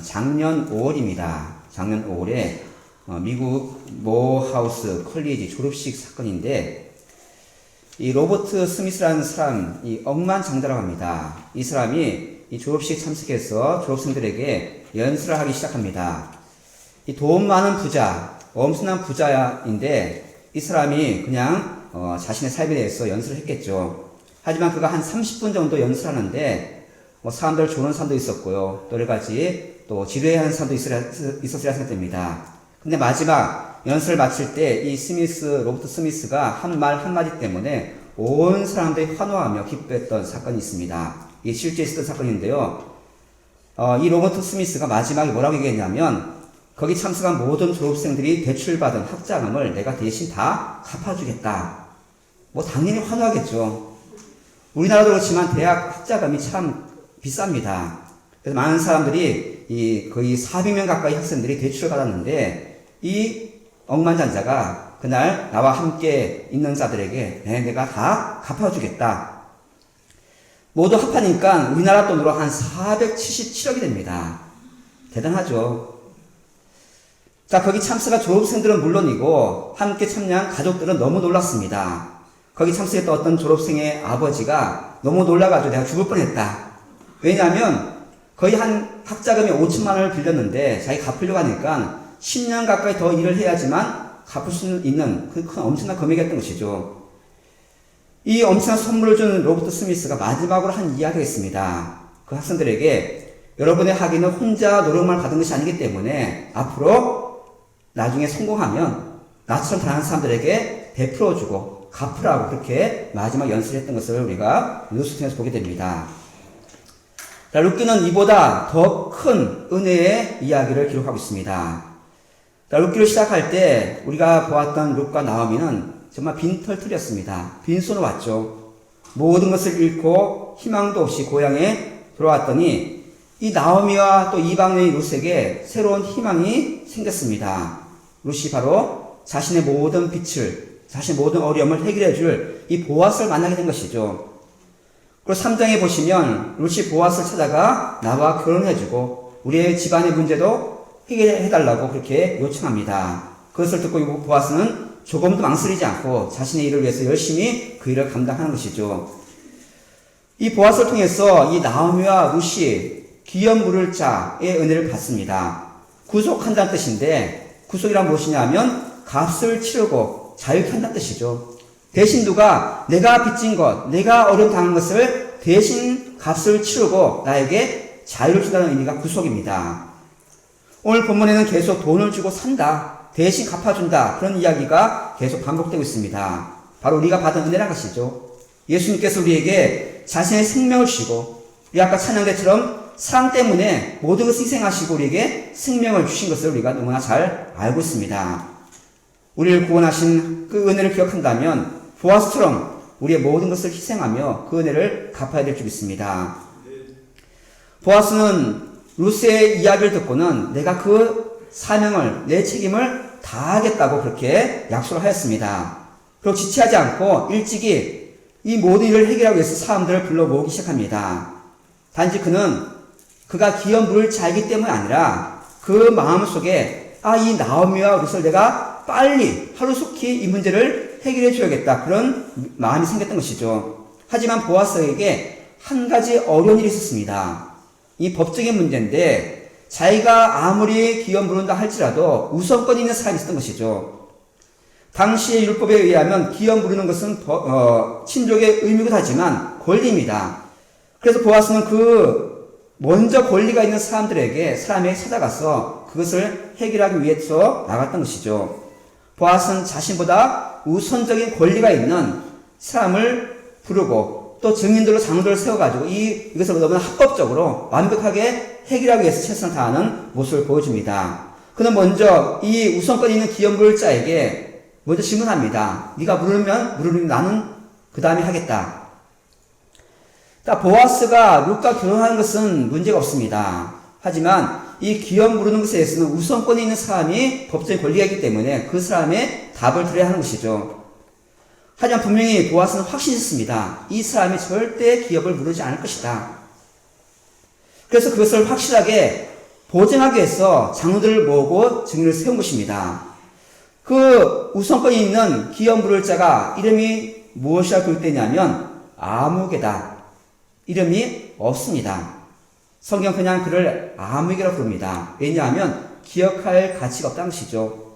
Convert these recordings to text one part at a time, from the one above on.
작년 5월입니다. 작년 5월에 미국 모하우스 컬리지 졸업식 사건인데, 이 로버트 스미스라는 사람, 이 억만장자라고 합니다. 이 사람이 이 졸업식 참석해서 졸업생들에게 연설을 하기 시작합니다. 이 돈 많은 부자, 엄청난 부자인데 이 사람이 그냥 자신의 삶에 대해서 연설을 했겠죠. 하지만 그가 한 30분 정도 연설하는데 사람들 조는 사람도 있었고요. 또 여러 가지 또 지뢰하는 사람도 있었으리라 생각됩니다. 근데 마지막 연설을 마칠 때 이 로버트 스미스가 한 말 한마디 때문에 온 사람들이 환호하며 기뻐했던 사건이 있습니다. 이게 실제 있었던 사건인데요. 이 로버트 스미스가 마지막에 뭐라고 얘기했냐면, 거기 참석한 모든 졸업생들이 대출받은 학자금을 내가 대신 다 갚아주겠다. 당연히 환호하겠죠. 우리나라도 그렇지만 대학 학자금이 참 비쌉니다. 그래서 많은 사람들이 거의 400명 가까이 학생들이 대출을 받았는데, 이 억만장자가 그날 나와 함께 있는 자들에게 내가 다 갚아주겠다. 모두 합하니까 우리나라 돈으로 한 477억이 됩니다. 대단하죠. 자, 거기 참석한 졸업생들은 물론이고 함께 참여한 가족들은 너무 놀랐습니다. 거기 참석했던 어떤 졸업생의 아버지가 너무 놀라가지고 내가 죽을 뻔했다. 왜냐하면 거의 한 학자금이 5천만 원을 빌렸는데 자기 갚으려고 하니까 10년 가까이 더 일을 해야지만 갚을 수 있는 그 큰 엄청난 금액이었던 것이죠. 이 엄청난 선물을 준 로버트 스미스가 마지막으로 한 이야기가 있습니다. 그 학생들에게 여러분의 학위는 혼자 노력만 받은 것이 아니기 때문에 앞으로 나중에 성공하면 나처럼 다른 사람들에게 베풀어주고 갚으라고 그렇게 마지막 연설을 했던 것을 우리가 뉴스 통해서 보게 됩니다. 자, 루키는 이보다 더 큰 은혜의 이야기를 기록하고 있습니다. 자, 루키를 시작할 때 우리가 보았던 룻과 나오미는 정말 빈털털이었습니다. 빈손으로 왔죠. 모든 것을 잃고 희망도 없이 고향에 돌아왔더니 이 나오미와 또 이방인의 룻에게 새로운 희망이 생겼습니다. 룻이 바로 자신의 모든 빛을, 자신의 모든 어려움을 해결해 줄 이 보아스를 만나게 된 것이죠. 그리고 3장에 보시면 룻이 보아스를 찾아가 나와 결혼해주고 우리의 집안의 문제도 해결해달라고 그렇게 요청합니다. 그것을 듣고 보아스는 조금도 망설이지 않고 자신의 일을 위해서 열심히 그 일을 감당하는 것이죠. 이 보아스를 통해서 이 나오미와 룻이 기업 물을 자의 은혜를 받습니다. 구속한다는 뜻인데, 구속이란 무엇이냐 하면 값을 치르고 자유케 한다는 뜻이죠. 대신 누가 내가 빚진 것, 내가 어려움 당한 것을 대신 값을 치르고 나에게 자유를 준다는 의미가 구속입니다. 오늘 본문에는 계속 돈을 주고 산다, 대신 갚아준다, 그런 이야기가 계속 반복되고 있습니다. 바로 우리가 받은 은혜란 것이죠. 예수님께서 우리에게 자신의 생명을 주시고, 우리 아까 찬양대처럼 사랑 때문에 모든 것을 희생하시고 우리에게 생명을 주신 것을 우리가 너무나 잘 알고 있습니다. 우리를 구원하신 그 은혜를 기억한다면 보아스처럼 우리의 모든 것을 희생하며 그 은혜를 갚아야 될 줄 믿습니다. 보아스는 룻의 이야기를 듣고는 내가 그 사명을, 내 책임을 다하겠다고 그렇게 약속을 하였습니다. 그리고 지체하지 않고 일찍이 이 모든 일을 해결하기 위해서 사람들을 불러 모으기 시작합니다. 단지 그가 기업 물을 자이기 때문이 아니라 그 마음속에 이 나오미와 룻을 내가 빨리 하루속히 이 문제를 해결해 줘야겠다, 그런 마음이 생겼던 것이죠. 하지만 보아스에게 한 가지 어려운 일이 있었습니다. 이 법적인 문제인데 자기가 아무리 기업 물은다 할지라도 우선권이 있는 사람이 있었던 것이죠. 당시의 율법에 의하면 기업 물는 것은 친족의 의무이기도 하지만 권리입니다. 그래서 보아스는 먼저 권리가 있는 사람에게 찾아가서 그것을 해결하기 위해서 나갔던 것이죠. 보아스는 자신보다 우선적인 권리가 있는 사람을 부르고 또 증인들로 장로들을 세워가지고 이것을 너무나 합법적으로 완벽하게 해결하기 위해서 최선을 다하는 모습을 보여줍니다. 그는 먼저 이 우선권이 있는 기업 물자에게 먼저 질문합니다. 네가 물으면 나는 그 다음에 하겠다. 보아스가 룻과 결혼하는 것은 문제가 없습니다. 하지만 이 기업 물는 것에 대해서는 우선권이 있는 사람이 법적인 권리가 있기 때문에 그 사람의 답을 들어야 하는 것이죠. 하지만 분명히 보아스는 확신했습니다. 이 사람이 절대 기업을 물지 않을 것이다. 그래서 그것을 확실하게 보증하기 위해서 장로들을 모으고 증인을 세운 것입니다. 그 우선권이 있는 기업 물을 자가 이름이 무엇이라 부를 때냐면 아무개다. 이름이 없습니다. 성경 그냥 그를 아무개라고 부릅니다. 왜냐하면 기억할 가치가 없다는 것이죠.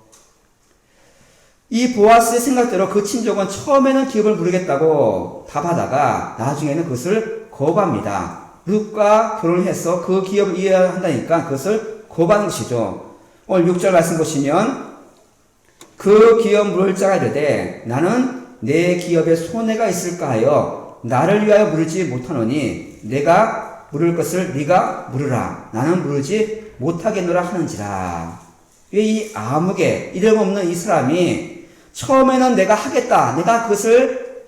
이 보아스의 생각대로 그 친족은 처음에는 기업을 물으겠다고 답하다가 나중에는 그것을 거부합니다. 룻과 결혼을 해서 그 기업을 이어야 한다니까 그것을 거부하는 것이죠. 오늘 6절 말씀 보시면 그 기업 물을 자가 이르되 나는 내 기업에 손해가 있을까 하여 나를 위하여 물지 못하노니 내가 물을 것을 네가 물으라. 나는 물지 못하겠노라 하는지라. 왜 이 아무개 이름 없는 이 사람이 처음에는 내가 하겠다. 내가 그것을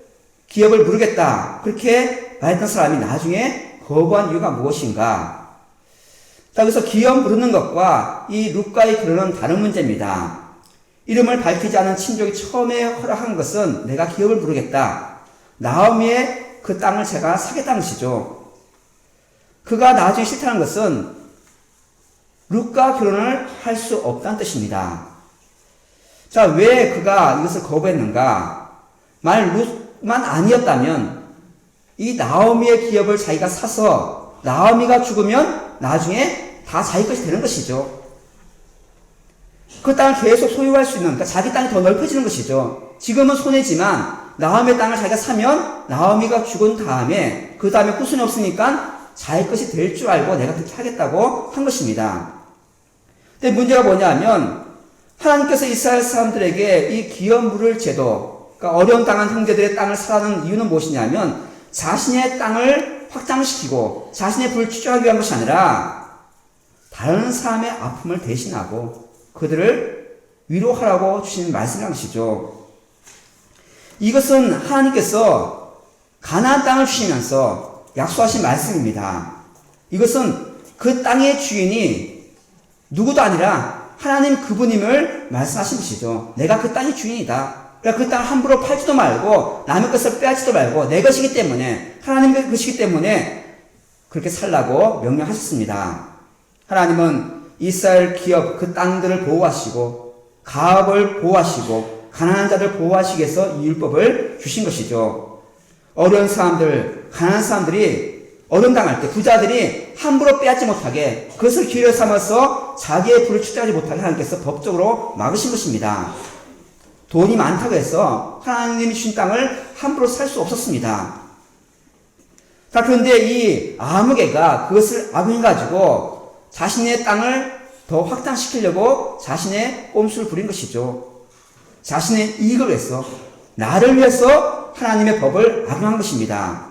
기업을 물으겠다. 그렇게 말했던 사람이 나중에 거부한 이유가 무엇인가? 자, 그래서 기업 물는 것과 이 룻과의 결혼은 다른 문제입니다. 이름을 밝히지 않은 친족이 처음에 허락한 것은 내가 기업을 물으겠다. 나오미의 그 땅을 제가 사겠다는 것이죠. 그가 나중에 싫다는 것은 룻과 결혼을 할 수 없다는 뜻입니다. 자, 왜 그가 이것을 거부했는가? 만약 룻만 아니었다면 이 나오미의 기업을 자기가 사서 나오미가 죽으면 나중에 다 자기 것이 되는 것이죠. 그 땅을 계속 소유할 수 있는, 그러니까 자기 땅이 더 넓어지는 것이죠. 지금은 손해지만 나오미의 땅을 자기가 사면 나오미가 죽은 다음에 그 다음에 후손이 없으니까 자기 것이 될 줄 알고 내가 그렇게 하겠다고 한 것입니다. 근데 문제가 뭐냐면 하나님께서 이스라엘 사람들에게 이 기업 물을 제도, 그러니까 어려운 당한 형제들의 땅을 사라는 이유는 무엇이냐면 자신의 땅을 확장시키고 자신의 부를 추적하기 위한 것이 아니라 다른 사람의 아픔을 대신하고 그들을 위로하라고 주신 말씀이라는 것이죠. 이것은 하나님께서 가나안 땅을 주시면서 약속하신 말씀입니다. 이것은 그 땅의 주인이 누구도 아니라 하나님 그분임을 말씀하신 것이죠. 내가 그 땅의 주인이다. 그러니까 그 땅을 함부로 팔지도 말고 남의 것을 빼앗지도 말고 내 것이기 때문에 하나님의 것이기 때문에 그렇게 살라고 명령하셨습니다. 하나님은 이스라엘 기업 그 땅들을 보호하시고 가업을 보호하시고 가난한 자들 보호하시기 위해서 이 율법을 주신 것이죠. 어려운 사람들, 가난한 사람들이 어려움 당할 때 부자들이 함부로 빼앗지 못하게 그것을 기회로 삼아서 자기의 부를 축제하지 못하게 하나님께서 법적으로 막으신 것입니다. 돈이 많다고 해서 하나님이 주신 땅을 함부로 살 수 없었습니다. 자, 그런데 이 아무개가 그것을 악용해가지고 자신의 땅을 더 확장시키려고 자신의 꼼수를 부린 것이죠. 자신의 이익을 위해서, 나를 위해서 하나님의 법을 악용한 것입니다.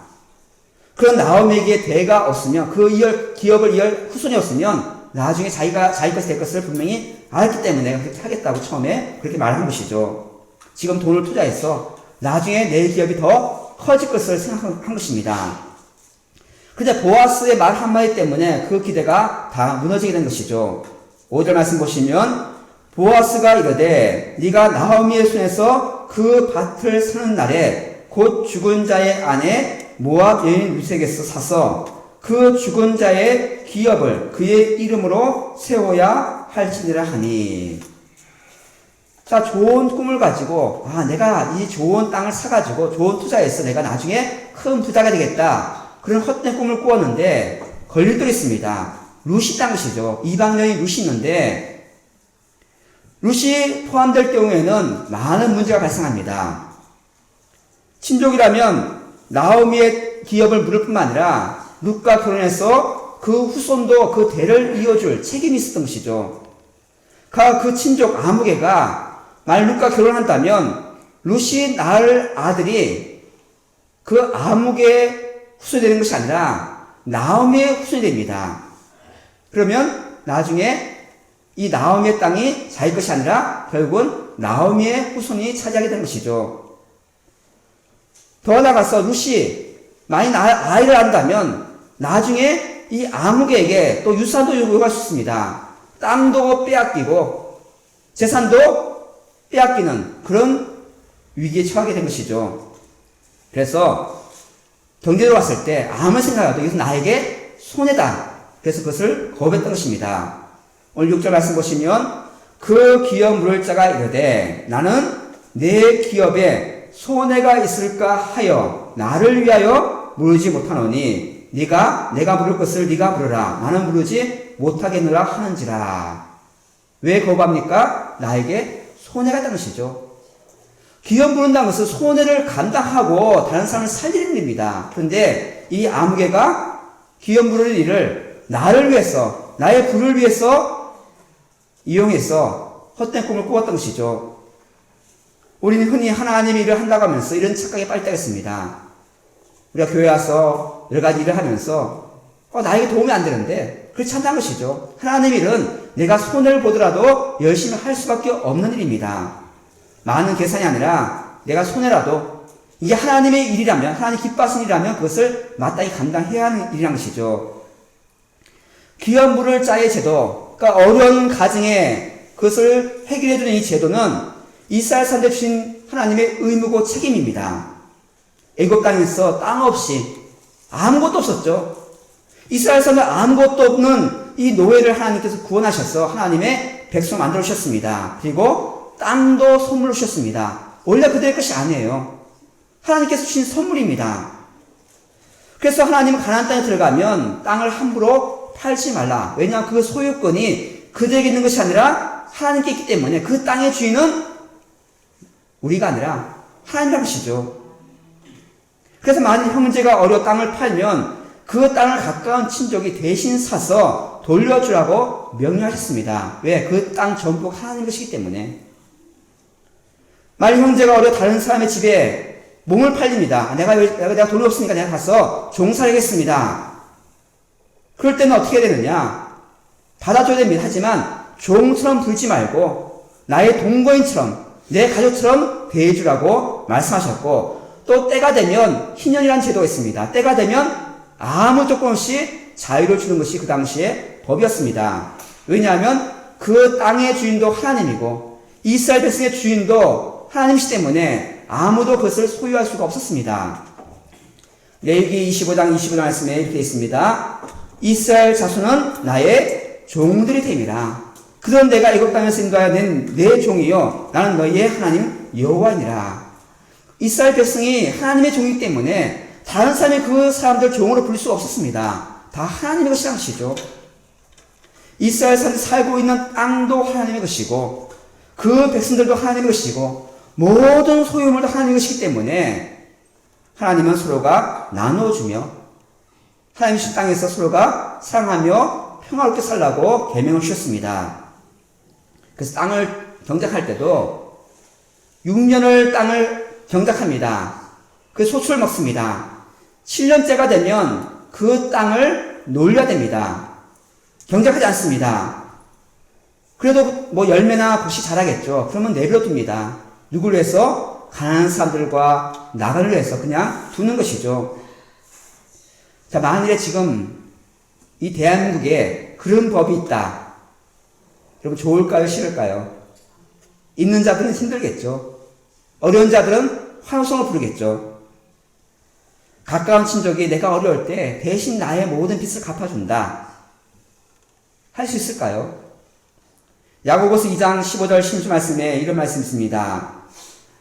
그런 나오미에게 대가 없으면, 그 기업을 이을 후손이 없으면 나중에 자기 것이 될 것을 분명히 알았기 때문에 내가 그렇게 하겠다고 처음에 그렇게 말한 것이죠. 지금 돈을 투자해서 나중에 내 기업이 더 커질 것을 생각한 것입니다. 그런데 보아스의 말 한마디 때문에 그 기대가 다 무너지게 된 것이죠. 5절 말씀 보시면 보아스가 이르되 네가 나오미의 손에서 그 밭을 사는 날에 곧 죽은 자의 아내 모압 여인 룻에게서 사서 그 죽은 자의 기업을 그의 이름으로 세워야 할지니라 하니. 자, 좋은 꿈을 가지고 내가 이 좋은 땅을 사가지고 좋은 투자해서 내가 나중에 큰 부자가 되겠다, 그런 헛된 꿈을 꾸었는데 걸릴 게 있습니다. 룻이 있다는 것이죠. 이방 여인 룻이 있는데 룻이 포함될 경우에는 많은 문제가 발생합니다. 친족이라면 나오미의 기업을 물을 뿐만 아니라 룻과 결혼해서 그 후손도 그 대를 이어줄 책임이 있었던 것이죠. 그 친족 아무개가 만약 룻과 결혼한다면 룻이 낳을 아들이 그 아무개의 후손이 되는 것이 아니라 나오미의 후손이 됩니다. 그러면 나중에 이 나오미의 땅이 자기 것이 아니라 결국은 나오미의 후손이 차지하게 되는 것이죠. 더 나아가서 룻이 만약 아이를 낳는다면 나중에 이 아무개에게 또 유산도 요구할 수 있습니다. 땅도 빼앗기고 재산도 빼앗기는 그런 위기에 처하게 된 것이죠. 그래서 경제적으로 봤을 때 아무리 생각해도 이것은 나에게 손해다. 그래서 그것을 거부했던 것입니다. 오늘 6절 말씀 보시면 그 기업 물을 자가 이르되 나는 내 기업에 손해가 있을까 하여 나를 위하여 물지 못하노니 네가 내가 물을 것을 네가 물으라 나는 물으지 못하겠느라 하는지라. 왜 거부합니까? 나에게 손해가 있다는 것이죠. 기업 부른다는 것은 손해를 감당하고 다른 사람을 살리는 일입니다. 그런데 이 아무개가 기업 부르는 일을 나를 위해서, 나의 부를 위해서 이용해서 헛된 꿈을 꾸었던 것이죠. 우리는 흔히 하나님의 일을 한다고 하면서 이런 착각에 빠졌습니다. 우리가 교회 와서 여러 가지 일을 하면서 나에게 도움이 안 되는데 그렇지 않다는 것이죠. 하나님의 일은 내가 손해를 보더라도 열심히 할 수밖에 없는 일입니다. 많은 계산이 아니라 내가 손해라도 이게 하나님의 일이라면, 하나님 기뻐하시는 일이라면 그것을 마땅히 감당해야 하는 일이라는 것이죠. 기업 물을 자의 제도, 그러니까 어려운 가정에 그것을 해결해주는 이 제도는 이스라엘 사람들에 주신 하나님의 의무고 책임입니다. 애굽 땅에서 땅 없이 아무것도 없었죠. 이스라엘 사람들 아무것도 없는 이 노예를 하나님께서 구원하셔서 하나님의 백성을 만들어 주셨습니다. 그리고 땅도 선물로 주셨습니다. 원래 그들의 것이 아니에요. 하나님께서 주신 선물입니다. 그래서 하나님은 가나안 땅에 들어가면 땅을 함부로 팔지 말라. 왜냐하면 그 소유권이 그들에게 있는 것이 아니라 하나님께 있기 때문에 그 땅의 주인은 우리가 아니라 하나님이라는 것이죠. 그래서 만일 형제가 어려 땅을 팔면 그 땅을 가까운 친족이 대신 사서 돌려주라고 명령하셨습니다. 왜? 그 땅 전부가 하나님 것이기 때문에. 만일 형제가 어려 다른 사람의 집에 몸을 팔립니다. 내가 돈이 없으니까 내가 가서 종살이겠습니다. 그럴 때는 어떻게 되느냐? 받아줘야 됩니다. 하지만 종처럼 굴지 말고 나의 동거인처럼 내 가족처럼 대해주라고 말씀하셨고, 또 때가 되면 희년이라는 제도가 있습니다. 때가 되면 아무 조건 없이 자유를 주는 것이 그 당시의 법이었습니다. 왜냐하면 그 땅의 주인도 하나님이고 이스라엘 백성의 주인도 하나님이시 때문에 아무도 그것을 소유할 수가 없었습니다. 레위기 25장 25절 말씀에 이렇게 있습니다. 이스라엘 자손은 나의 종들이 됨이라. 그런 내가 애굽 땅에서 인도하여 낸 내 종이요 나는 너희의 하나님 여호와니라. 이스라엘 백성이 하나님의 종이기 때문에 다른 사람이 그 사람들 종으로 부를 수가 없었습니다. 다 하나님의 것이라는 것이죠. 이스라엘 사람들이 살고 있는 땅도 하나님의 것이고 그 백성들도 하나님의 것이고 모든 소유물도 하나님의 것이기 때문에 하나님은 서로가 나눠주며 하나님 주신 땅에서 서로가 사랑하며 평화롭게 살라고 계명을 주셨습니다. 그래서 땅을 경작할 때도 6년을 땅을 경작합니다. 그 소출을 먹습니다. 7년째가 되면 그 땅을 놀려야 됩니다. 경작하지 않습니다. 그래도 뭐 열매나 밭이 자라겠죠. 그러면 내버려둡니다. 누구를 위해서? 가난한 사람들과 나라를 위해서 그냥 두는 것이죠. 자, 만일에 지금 이 대한민국에 그런 법이 있다. 여러분 좋을까요? 싫을까요? 있는 자들은 힘들겠죠. 어려운 자들은 환호성을 부르겠죠. 가까운 친족이 내가 어려울 때 대신 나의 모든 빚을 갚아준다. 할 수 있을까요? 야고보서 2장 15절 16절 말씀에 이런 말씀이 있습니다.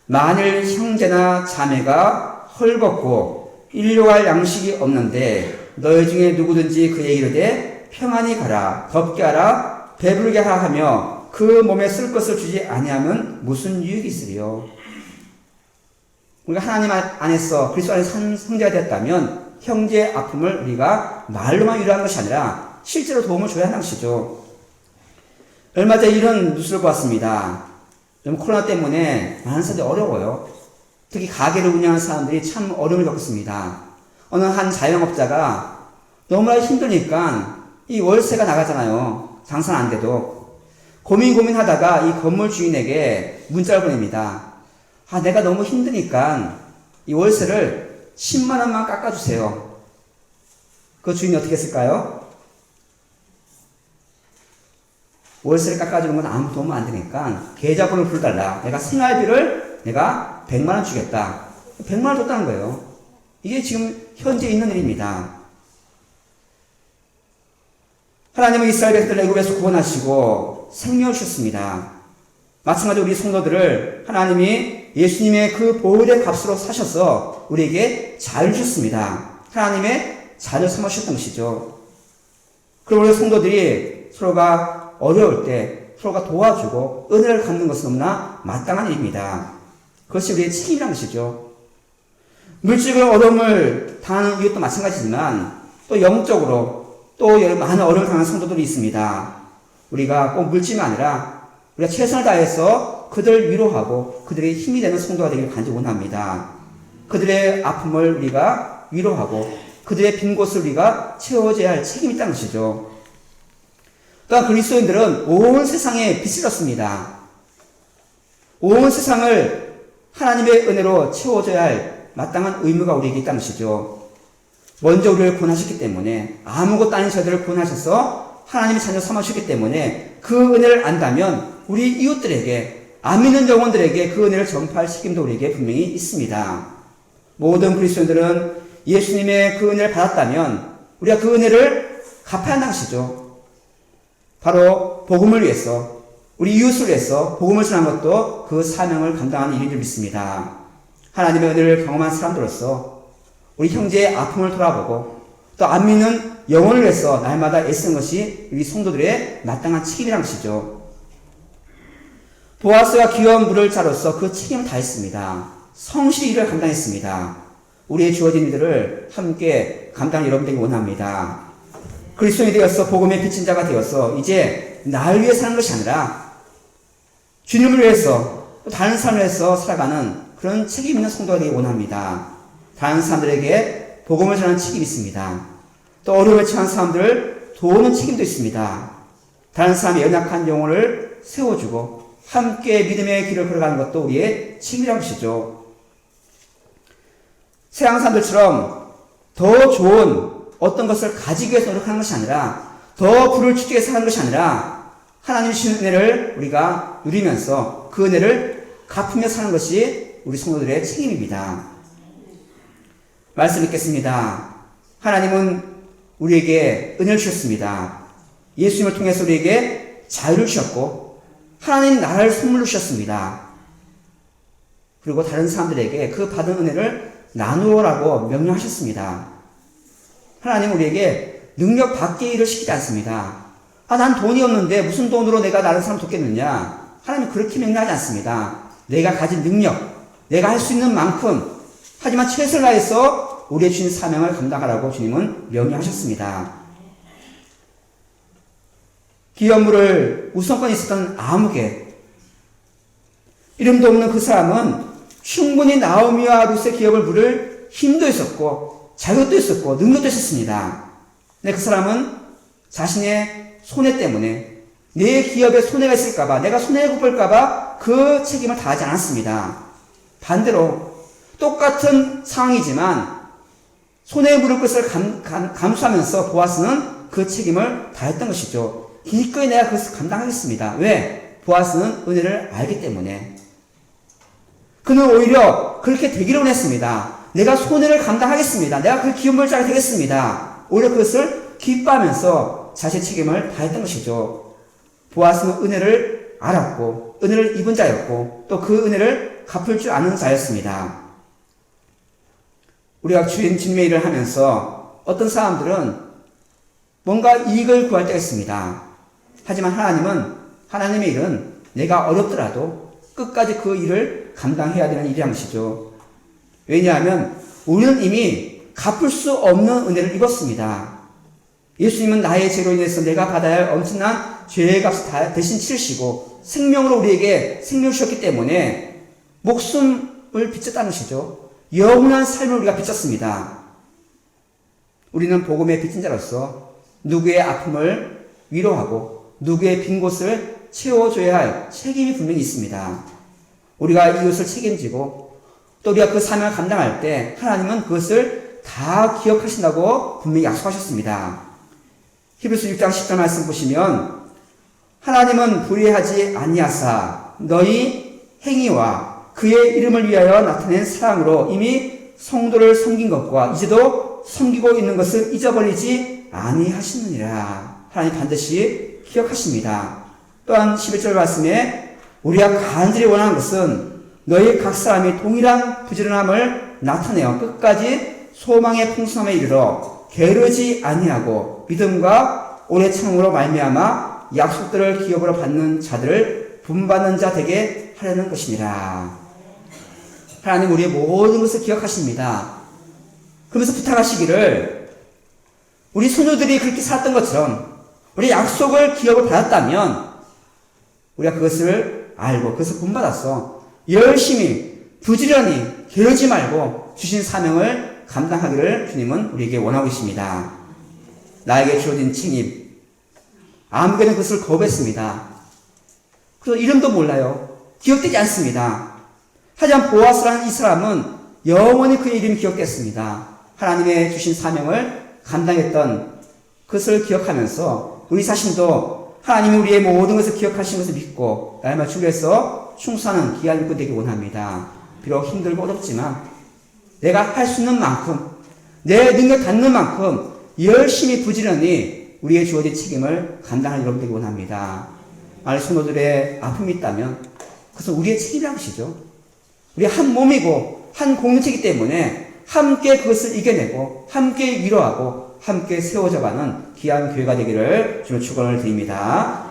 만일 형제나 자매가 헐벗고 일용할 양식이 없는데 너희 중에 누구든지 그에게 이르되 평안히 가라, 덥게 하라, 배부르게 하라 하며 그 몸에 쓸 것을 주지 아니하면 무슨 유익이 있으리요? 우리가 하나님 안에서 그리스도 안에서 한 형제가 됐다면 형제의 아픔을 우리가 말로만 위로하는 것이 아니라 실제로 도움을 줘야 하는 것이죠. 얼마 전에 이런 뉴스를 보았습니다. 코로나 때문에 많은 사람들이 어려워요. 특히 가게를 운영하는 사람들이 참 어려움을 겪었습니다. 어느 한 자영업자가 너무나 힘드니까 이 월세가 나가잖아요. 장사는 안 돼도. 고민하다가 이 건물 주인에게 문자를 보냅니다. 내가 너무 힘드니까 이 월세를 10만 원만 깎아주세요. 그 주인이 어떻게 했을까요? 월세를 깎아주는 건 아무 도움 안 되니까 계좌번호를 불러달라. 내가 생활비를 내가 100만 원 주겠다. 100만 원 줬다는 거예요. 이게 지금 현재 있는 일입니다. 하나님은 이스라엘 백성들을 애굽에서 구원하시고 생명을 주셨습니다. 마찬가지로 우리 성도들을 하나님이 예수님의 그 보혈의 값으로 사셔서 우리에게 자유를 주셨습니다. 하나님의 자녀 삼으셨던 것이죠. 그리고 우리 성도들이 서로가 어려울 때 서로가 도와주고 은혜를 갚는 것은 너무나 마땅한 일입니다. 그것이 우리의 책임이라는 것이죠. 물질적으로 어려움을 당하는 이것도 마찬가지지만 또 영적으로 또 많은 어려움을 당하는 성도들이 있습니다. 우리가 꼭 물질이 아니라 우리가 최선을 다해서 그들을 위로하고 그들의 힘이 되는 성도가 되기를 간절히 원합니다. 그들의 아픔을 우리가 위로하고 그들의 빈 곳을 우리가 채워줘야 할 책임이 있다는 것이죠. 또한 그리스도인들은 온 세상에 빛을 얻습니다. 온 세상을 하나님의 은혜로 채워줘야 할 마땅한 의무가 우리에게 있다는 것이죠. 먼저 우리를 구원하셨기 때문에 아무것도 아닌 저들을 구원하셔서 하나님의 자녀 삼으셨기 때문에 그 은혜를 안다면 우리 이웃들에게 안 믿는 영혼들에게 그 은혜를 전파할 책임도 우리에게 분명히 있습니다. 모든 그리스도인들은 예수님의 그 은혜를 받았다면 우리가 그 은혜를 갚아야 한다는 것이죠. 바로 복음을 위해서 우리 이웃을 위해서 복음을 전하는 것도 그 사명을 감당하는 일인 줄 믿습니다. 하나님의 은혜를 경험한 사람들로서 우리 형제의 아픔을 돌아보고 또 안 믿는 영혼을 위해서 날마다 애쓰는 것이 우리 성도들의 마땅한 책임이라는 것이죠. 보아스가 귀여운 물을 자로서 그 책임을 다했습니다. 성실히 일을 감당했습니다. 우리의 주어진 일들을 함께 감당하는 여러분 되기 원합니다. 그리스도인이 되어서 복음의 빚진 자가 되어서 이제 나를 위해 사는 것이 아니라 주님을 위해서 또 다른 사람을 위해서 살아가는 그런 책임 있는 성도가 되기 원합니다. 다른 사람들에게 복음을 전하는 책임이 있습니다. 또 어려움을 처한 사람들을 도우는 책임도 있습니다. 다른 사람의 연약한 영혼을 세워주고 함께 믿음의 길을 걸어가는 것도 우리의 책임이라는 것이죠. 세상 사람들처럼 더 좋은 어떤 것을 가지기 위해서 노력하는 것이 아니라 더 부를 주기 위해서 하는 것이 아니라 하나님 주신 은혜를 우리가 누리면서 그 은혜를 갚으며 사는 것이 우리 성도들의 책임입니다. 말씀 읽겠습니다. 하나님은 우리에게 은혜를 주셨습니다. 예수님을 통해서 우리에게 자유를 주셨고 하나님 나라를 선물로 주셨습니다. 그리고 다른 사람들에게 그 받은 은혜를 나누어라고 명령하셨습니다. 하나님은 우리에게 능력 밖의 일을 시키지 않습니다. 난 돈이 없는데 무슨 돈으로 내가 다른 사람 돕겠느냐? 하나님은 그렇게 명령하지 않습니다. 내가 가진 능력, 내가 할 수 있는 만큼, 하지만 최선을 다해서 우리의 주신 사명을 감당하라고 주님은 명령하셨습니다. 귀한 물을 우선권이 있었던 아무개, 이름도 없는 그 사람은 충분히 나오미와 룻의 기업을 물을 힘도 있었고 자격도 있었고 능력도 있었습니다. 근데 그 사람은 자신의 손해 때문에 내 기업에 손해가 있을까봐, 내가 손해를 볼까봐 그 책임을 다하지 않았습니다. 반대로 똑같은 상황이지만 손해에 물을 것을 감수하면서 보아스는 그 책임을 다했던 것이죠. 기꺼이 내가 그것을 감당하겠습니다. 왜? 보아스는 은혜를 알기 때문에. 그는 오히려 그렇게 되기를 원했습니다. 내가 손해를 감당하겠습니다. 내가 그 기업물 자가 되겠습니다. 오히려 그것을 기뻐하면서 자신의 책임을 다했던 것이죠. 보아스는 은혜를 알았고 은혜를 입은 자였고 또 그 은혜를 갚을 줄 아는 자였습니다. 우리가 주인 진매 일을 하면서 어떤 사람들은 뭔가 이익을 구할 때가 있습니다. 하지만 하나님은 하나님의 일은 내가 어렵더라도 끝까지 그 일을 감당해야 되는 일이란 것이죠. 왜냐하면 우리는 이미 갚을 수 없는 은혜를 입었습니다. 예수님은 나의 죄로 인해서 내가 받아야 할 엄청난 죄의 값을 대신 치르시고 생명으로 우리에게 생명을 주셨기 때문에 목숨을 비쳤다는 것이죠. 영원한 삶을 우리가 비쳤습니다. 우리는 복음의 빚진 자로서 누구의 아픔을 위로하고 누구의 빈 곳을 채워줘야 할 책임이 분명히 있습니다. 우리가 이웃을 책임지고 또 우리가 그 사명을 감당할 때 하나님은 그것을 다 기억하신다고 분명히 약속하셨습니다. 히브리서 6장 10절 말씀 보시면 하나님은 불의하지 아니하사 너희 행위와 그의 이름을 위하여 나타낸 사랑으로 이미 성도를 섬긴 것과 이제도 섬기고 있는 것을 잊어버리지 아니하시느니라. 하나님 반드시 기억하십니다. 또한 11절 말씀에 우리가 간절히 원하는 것은 너희 각 사람이 동일한 부지런함을 나타내어 끝까지 소망의 풍성함에 이르러 게으르지 아니하고 믿음과 오래 참음으로 말미암아 약속들을 기업으로 받는 자들을 분받는 자 되게 하려는 것이니라. 하나님 우리의 모든 것을 기억하십니다. 그러면서 부탁하시기를 우리 소녀들이 그렇게 살았던 것처럼 우리 약속을 기업을 받았다면 우리가 그것을 알고 그것을 본받아서 열심히 부지런히 게으르지 말고 주신 사명을 감당하기를 주님은 우리에게 원하고 계십니다. 나에게 주어진 책임 아무개는 그것을 거부했습니다. 그래서 이름도 몰라요. 기억되지 않습니다. 하지만 보아스라는 이 사람은 영원히 그의 이름이 기억됐습니다. 하나님의 주신 사명을 감당했던 그것을 기억하면서 우리 자신도 하나님이 우리의 모든 것을 기억하시는 것을 믿고 날마다 주를 위해서 충성하는 귀한 일꾼 되기 원합니다. 비록 힘들고 어렵지만 내가 할 수 있는 만큼 내 능력 닿는 만큼 열심히 부지런히 우리의 주어진 책임을 감당할 여러분 되기 원합니다. 만약 성도들의 아픔이 있다면 그것은 우리의 책임이라는 것이죠. 우리 한 몸이고 한 공동체이기 때문에 함께 그것을 이겨내고 함께 위로하고 함께 세워져가는 귀한 교회가 되기를 주로 축원을 드립니다.